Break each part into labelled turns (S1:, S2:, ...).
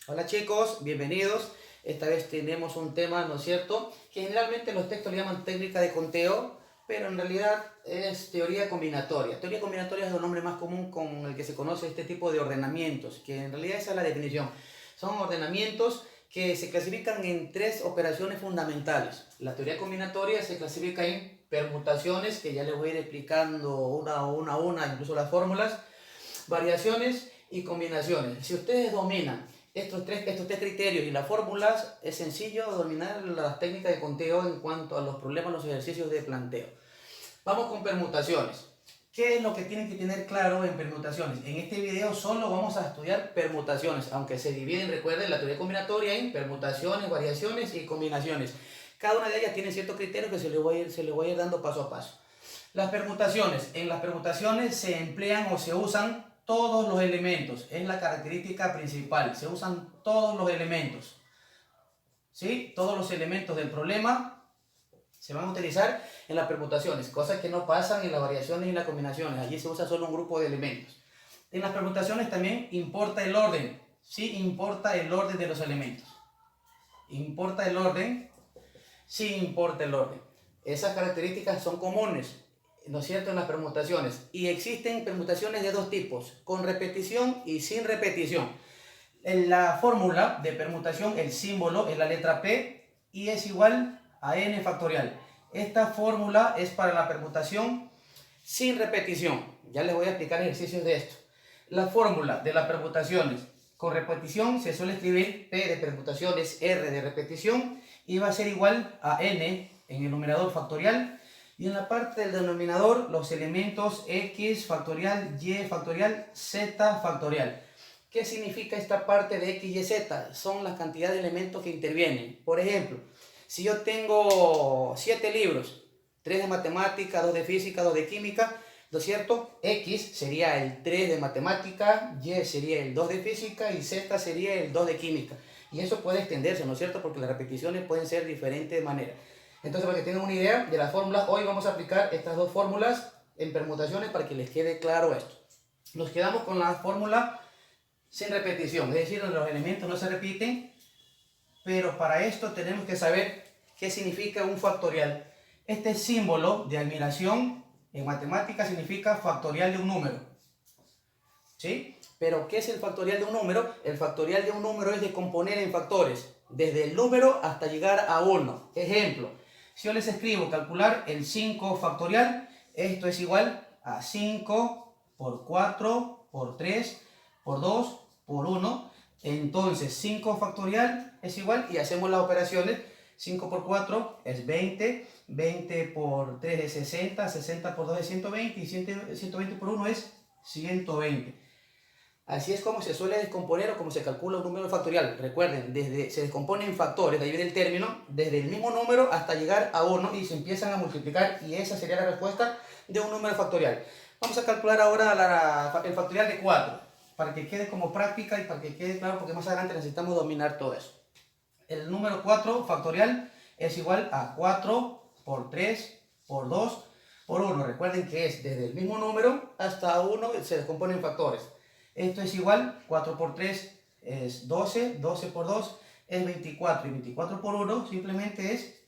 S1: Hola chicos, bienvenidos. Esta vez tenemos un tema, ¿no es cierto? Que generalmente los textos le llaman técnica de conteo, pero en realidad es teoría combinatoria. Teoría combinatoria es el nombre más común con el que se conoce este tipo de ordenamientos, que en realidad esa es la definición. Son ordenamientos que se clasifican en tres operaciones fundamentales. La teoría combinatoria se clasifica en permutaciones, que ya les voy a ir explicando una a una, incluso las fórmulas, variaciones y combinaciones. Si ustedes dominan estos tres criterios y las fórmulas, es sencillo dominar las técnicas de conteo en cuanto a los problemas, los ejercicios de planteo. Vamos con permutaciones. ¿Qué es lo que tienen que tener claro en permutaciones? En este video solo vamos a estudiar permutaciones, aunque se dividen, recuerden, la teoría combinatoria en permutaciones, variaciones y combinaciones. Cada una de ellas tiene ciertos criterios que se les voy a ir dando paso a paso. Las permutaciones. En las permutaciones se emplean o se usan todos los elementos. Es la característica principal. Se usan todos los elementos. ¿Sí? Todos los elementos del problema se van a utilizar en las permutaciones, cosas que no pasan en las variaciones y las combinaciones. Allí se usa solo un grupo de elementos. En las permutaciones también importa el orden. Sí, importa el orden de los elementos. Importa el orden. Sí, importa el orden. Esas características son comunes, ¿no es cierto?, en las permutaciones. Y existen permutaciones de dos tipos, con repetición y sin repetición. En la fórmula de permutación, el símbolo es la letra P y es igual a n factorial. Esta fórmula es para la permutación sin repetición. Ya les voy a explicar ejercicios de esto. La fórmula de las permutaciones con repetición se suele escribir P de permutaciones, R de repetición, y va a ser igual a n en el numerador factorial, y en la parte del denominador los elementos x factorial, y factorial, z factorial. ¿Qué significa esta parte de x, y, z? Son la cantidad de elementos que intervienen. Por ejemplo, si yo tengo 7 libros, 3 de matemática, 2 de física, 2 de química, ¿no es cierto? X sería el 3 de matemática, Y sería el 2 de física y Z sería el 2 de química. Y eso puede extenderse, ¿no es cierto? Porque las repeticiones pueden ser de diferentes maneras. Entonces, para que tengan una idea de las fórmulas, hoy vamos a aplicar estas dos fórmulas en permutaciones para que les quede claro esto. Nos quedamos con la fórmula sin repetición, es decir, los elementos no se repiten, pero para esto tenemos que saber qué significa un factorial. Este símbolo de admiración en matemáticas significa factorial de un número. ¿Sí? Pero ¿qué es el factorial de un número? El factorial de un número es descomponer en factores, desde el número hasta llegar a 1. Ejemplo, si yo les escribo calcular el 5 factorial, esto es igual a 5 por 4 por 3 por 2 por 1. Entonces 5 factorial es igual, y hacemos las operaciones. 5 por 4 es 20, 20 por 3 es 60, 60 por 2 es 120 y 120 por 1 es 120. Así es como se suele descomponer o como se calcula un número factorial. Recuerden, se descompone en factores, de ahí viene el término, desde el mismo número hasta llegar a 1 y se empiezan a multiplicar, y esa sería la respuesta de un número factorial. Vamos a calcular ahora el factorial de 4, para que quede como práctica y para que quede claro, porque más adelante necesitamos dominar todo eso. El número 4 factorial es igual a 4 por 3 por 2 por 1. Recuerden que es desde el mismo número hasta 1, se descompone en factores. Esto es igual, 4 por 3 es 12, 12 por 2 es 24, y 24 por 1 simplemente es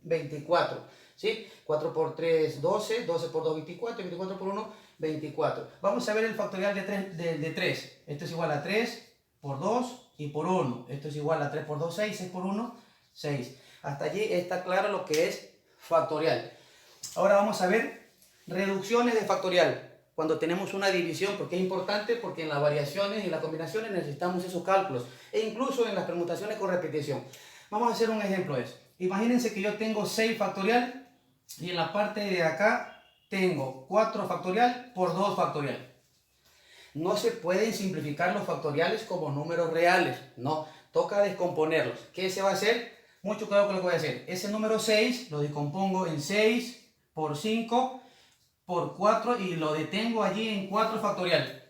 S1: 24. ¿Sí? 4 por 3, 12, 12 por 2, 24, y 24 por 1, 24. Vamos a ver el factorial de 3. Esto es igual a 3 por 2 y por 1. Esto es igual a 3 por 2, 6, 6 por 1, 6. Hasta allí está claro lo que es factorial. Ahora vamos a ver reducciones de factorial cuando tenemos una división, porque es importante, porque en las variaciones y las combinaciones necesitamos esos cálculos, e incluso en las permutaciones con repetición. Vamos a hacer un ejemplo de eso. Imagínense que yo tengo 6 factorial y en la parte de acá tengo 4 factorial por 2 factorial. No se pueden simplificar los factoriales como números reales, no, toca descomponerlos. ¿Qué se va a hacer? Mucho cuidado con lo que voy a hacer. Ese número 6 lo descompongo en 6 por 5 por 4 y lo detengo allí en 4 factorial.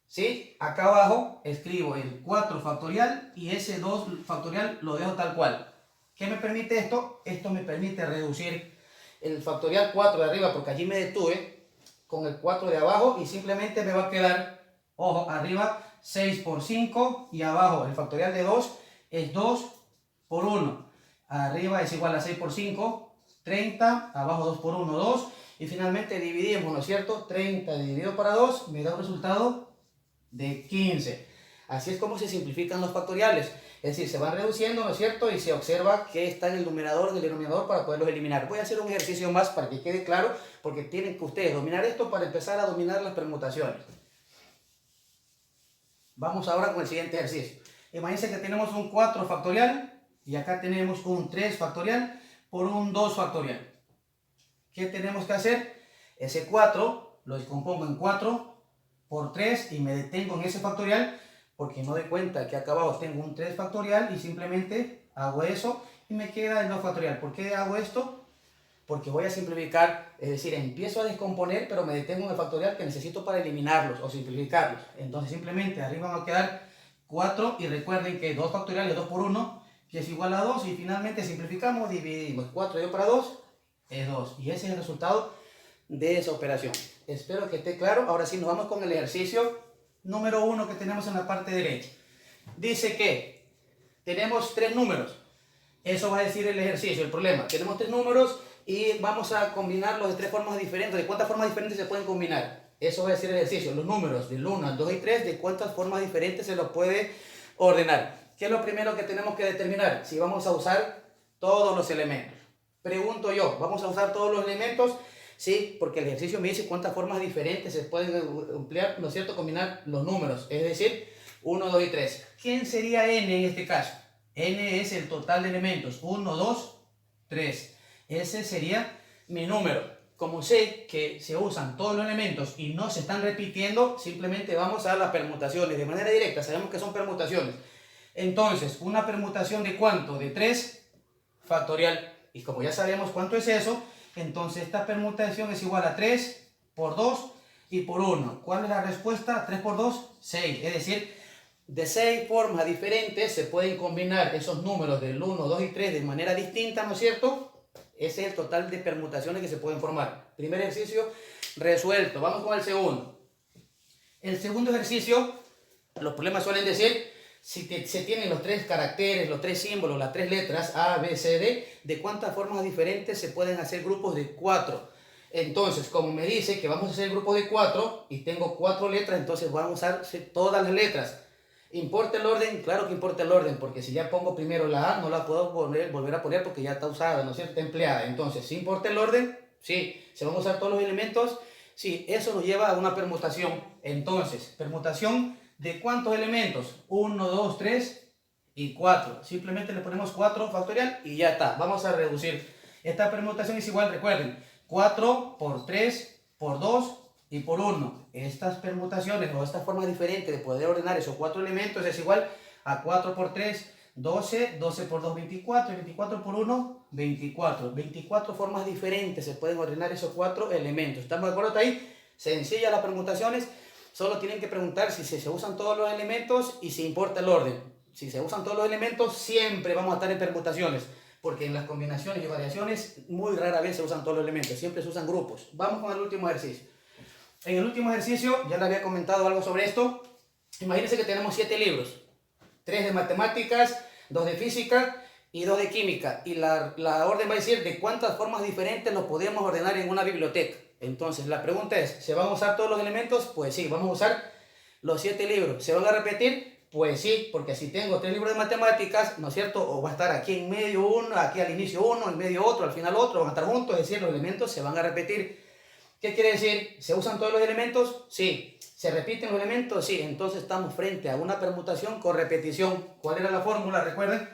S1: ¿Sí? Acá abajo escribo el 4 factorial y ese 2 factorial lo dejo tal cual. ¿Qué me permite esto? Esto me permite reducir el factorial 4 de arriba, porque allí me detuve, con el 4 de abajo, y simplemente me va a quedar, ojo, arriba 6 por 5 y abajo el factorial de 2 es 2 por 1. Arriba es igual a 6 por 5, 30, abajo 2 por 1, 2. Y finalmente dividimos, ¿no es cierto? 30 dividido para 2 me da un resultado de 15. Así es como se simplifican los factoriales. Es decir, se van reduciendo, ¿no es cierto? Y se observa que está en el numerador del denominador para poderlos eliminar. Voy a hacer un ejercicio más para que quede claro, porque tienen que ustedes dominar esto para empezar a dominar las permutaciones. Vamos ahora con el siguiente ejercicio. Imagínense que tenemos un 4 factorial y acá tenemos un 3 factorial por un 2 factorial. ¿Qué tenemos que hacer? Ese 4 lo descompongo en 4 por 3 y me detengo en ese factorial porque no doy cuenta que acá abajo tengo un 3 factorial y simplemente hago eso y me queda el 2 factorial. ¿Por qué hago esto? Porque voy a simplificar, es decir, empiezo a descomponer, pero me detengo en el factorial que necesito para eliminarlos o simplificarlos. Entonces simplemente arriba va a quedar 4 y recuerden que 2 factorial es 2 por 1, que es igual a 2 y finalmente simplificamos, dividimos. 4 dividido para 2 es 2 y ese es el resultado de esa operación. Espero que esté claro. Ahora sí nos vamos con el ejercicio número 1 que tenemos en la parte derecha. Dice que tenemos 3 números. Eso va a decir el ejercicio, el problema. Tenemos 3 números y vamos a combinarlos de 3 formas diferentes. ¿De cuántas formas diferentes se pueden combinar? Eso va a decir el ejercicio. Los números del 1 al 2 y 3, ¿de cuántas formas diferentes se los puede ordenar? ¿Qué es lo primero que tenemos que determinar? Si vamos a usar todos los elementos. Pregunto yo, ¿vamos a usar todos los elementos? Sí, porque el ejercicio me dice cuántas formas diferentes se pueden emplear, ¿no es cierto? Combinar los números, es decir, 1, 2 y 3. ¿Quién sería n en este caso? N es el total de elementos, 1, 2, 3. Ese sería mi número. Como sé que se usan todos los elementos y no se están repitiendo, simplemente vamos a las permutaciones de manera directa. Sabemos que son permutaciones. Entonces, una permutación de ¿cuánto? De 3 factorial. Y como ya sabemos cuánto es eso, entonces esta permutación es igual a 3 por 2 y por 1. ¿Cuál es la respuesta? 3 por 2, 6. Es decir, de 6 formas diferentes se pueden combinar esos números del 1, 2 y 3 de manera distinta, ¿no es cierto? Ese es el total de permutaciones que se pueden formar. Primer ejercicio resuelto. Vamos con el segundo. El segundo ejercicio, los problemas suelen decir, si se tienen los 3 caracteres, los 3 símbolos, las 3 letras A, B, C, D, ¿de cuántas formas diferentes se pueden hacer grupos de 4? Entonces, como me dice que vamos a hacer grupos de 4 y tengo 4 letras, entonces vamos a usar todas las letras. ¿Importa el orden? Claro que importa el orden, porque si ya pongo primero la A, no la puedo volver a poner porque ya está usada, ¿no es cierto? Está empleada. Entonces, ¿sí importa el orden? Sí. ¿Se van a usar todos los elementos? Sí. Eso nos lleva a una permutación. Entonces, permutación ¿de cuántos elementos? 1, 2, 3 y 4. Simplemente le ponemos 4 factorial y ya está. Vamos a reducir. Esta permutación es igual, recuerden, 4 por 3 por 2 y por 1. Estas permutaciones o estas formas diferentes de poder ordenar esos 4 elementos es igual a 4 por 3, 12, 12 por 2, 24, y 24 por 1, 24. 24 formas diferentes se pueden ordenar esos 4 elementos. ¿Estamos de acuerdo hasta ahí? Sencillas las permutaciones. Solo tienen que preguntar si se usan todos los elementos y si importa el orden. Si se usan todos los elementos, siempre vamos a estar en permutaciones. Porque en las combinaciones y variaciones, muy rara vez se usan todos los elementos. Siempre se usan grupos. Vamos con el último ejercicio. En el último ejercicio, ya le había comentado algo sobre esto. Imagínense que tenemos 7 libros. 3 de matemáticas, 2 de física y 2 de química. Y la orden va a decir de cuántas formas diferentes los podemos ordenar en una biblioteca. Entonces, la pregunta es, ¿se van a usar todos los elementos? Pues sí, vamos a usar los 7 libros. ¿Se van a repetir? Pues sí, porque si tengo 3 libros de matemáticas, ¿no es cierto? O va a estar aquí en medio uno, aquí al inicio uno, en medio otro, al final otro, van a estar juntos, es decir, los elementos se van a repetir. ¿Qué quiere decir? ¿Se usan todos los elementos? Sí. ¿Se repiten los elementos? Sí. Entonces estamos frente a una permutación con repetición. ¿Cuál era la fórmula? Recuerden,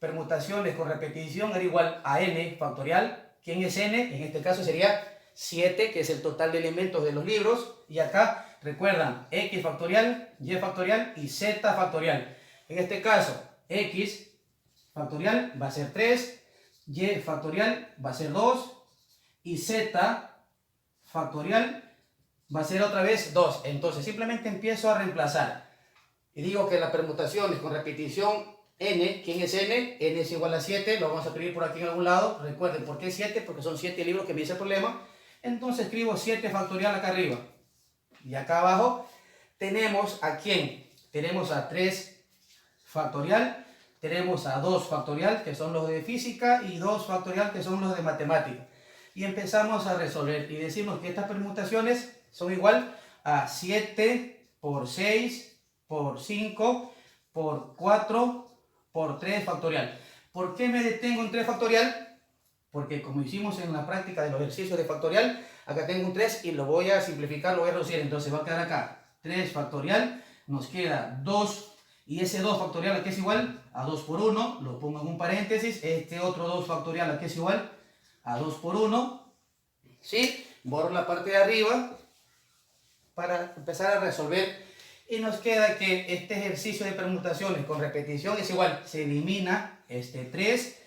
S1: permutaciones con repetición era igual a n factorial. ¿Quién es n? En este caso sería 7, que es el total de elementos de los libros, y acá recuerdan x factorial, y factorial y z factorial. En este caso, x factorial va a ser 3, y factorial va a ser 2, y z factorial va a ser otra vez 2. Entonces simplemente empiezo a reemplazar, y digo que las permutaciones con repetición n, ¿quién es n? N es igual a 7, lo vamos a escribir por aquí en algún lado. Recuerden, ¿por qué 7? Porque son 7 libros que me dice el problema. Entonces escribo 7 factorial acá arriba. Y acá abajo tenemos a quién. tenemos a 3 factorial, tenemos a 2 factorial, que son los de física, y 2 factorial, que son los de matemática. Y empezamos a resolver y decimos que estas permutaciones son igual a 7 por 6 por 5 por 4 por 3 factorial. ¿Por qué me detengo en 3 factorial? Porque como hicimos en la práctica de los ejercicios de factorial, acá tengo un 3 y lo voy a simplificar, lo voy a reducir. Entonces va a quedar acá 3 factorial, nos queda 2. Y ese 2 factorial aquí es igual a 2 por 1, lo pongo en un paréntesis. Este otro 2 factorial aquí es igual a 2 por 1. ¿Sí? Borro la parte de arriba para empezar a resolver. Y nos queda que este ejercicio de permutaciones con repetición es igual. Se elimina este 3.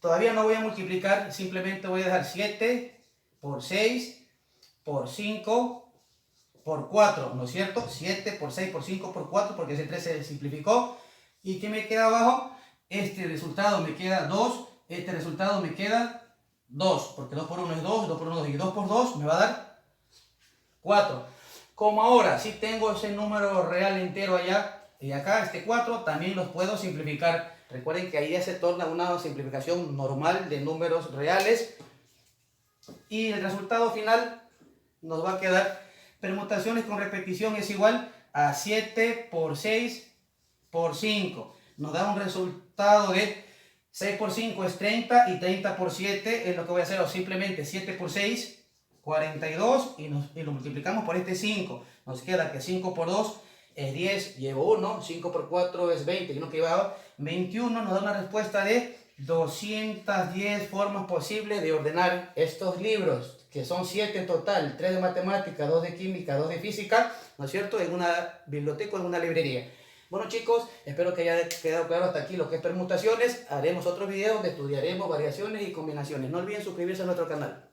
S1: Todavía no voy a multiplicar, simplemente voy a dejar 7 por 6 por 5 por 4, ¿no es cierto? 7 por 6 por 5 por 4, porque ese 3 se simplificó. ¿Y qué me queda abajo? Este resultado me queda 2, este resultado me queda 2, porque 2 por 1 es 2, 2 por 1 es 2, y 2 por 2 me va a dar 4. Como ahora sí tengo ese número real entero allá y acá, este 4, también los puedo simplificar. Recuerden que ahí ya se torna una simplificación normal de números reales. Y el resultado final nos va a quedar permutaciones con repetición es igual a 7 por 6 por 5. Nos da un resultado de 6 por 5 es 30 y 30 por 7 es lo que voy a hacer. O simplemente 7 por 6, 42 y lo multiplicamos por este 5. Nos queda que 5 por 2 es 10, llevo 1, 5 por 4 es 20, y uno que llevaba 21, nos da una respuesta de 210 formas posibles de ordenar estos libros, que son 7 en total, 3 de matemática, 2 de química, 2 de física, ¿no es cierto?, en una biblioteca o en una librería. Bueno chicos, espero que haya quedado claro hasta aquí lo que es permutaciones. Haremos otros videos donde estudiaremos variaciones y combinaciones. No olviden suscribirse a nuestro canal.